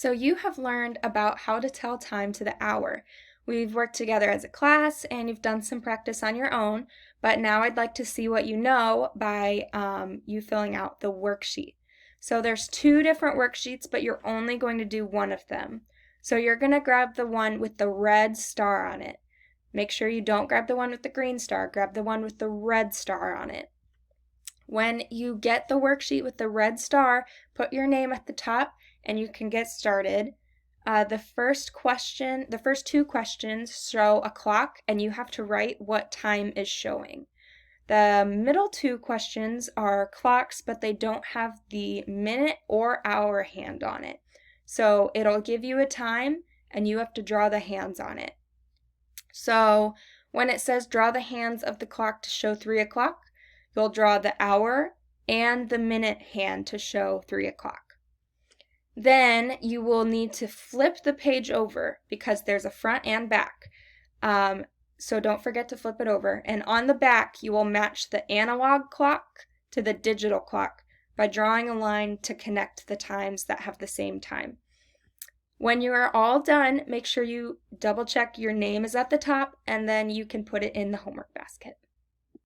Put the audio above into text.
So you have learned about how to tell time to the hour. We've worked together as a class and you've done some practice on your own, but now I'd like to see what you know by you filling out the worksheet. So there's two different worksheets, but you're only going to do one of them. So you're going to grab the one with the red star on it. Make sure you don't grab the one with the green star, grab the one with the red star on it. When you get the worksheet with the red star, put your name at the top and you can get started. The first two questions show a clock and you have to write what time is showing. The middle two questions are clocks, but they don't have the minute or hour hand on it. So it'll give you a time and you have to draw the hands on it. So when it says draw the hands of the clock to show 3 o'clock, you'll draw the hour and the minute hand to show 3 o'clock. Then you will need to flip the page over because there's a front and back. So don't forget to flip it over. And on the back, you will match the analog clock to the digital clock by drawing a line to connect the times that have the same time. When you are all done, make sure you double check your name is at the top and then you can put it in the homework basket.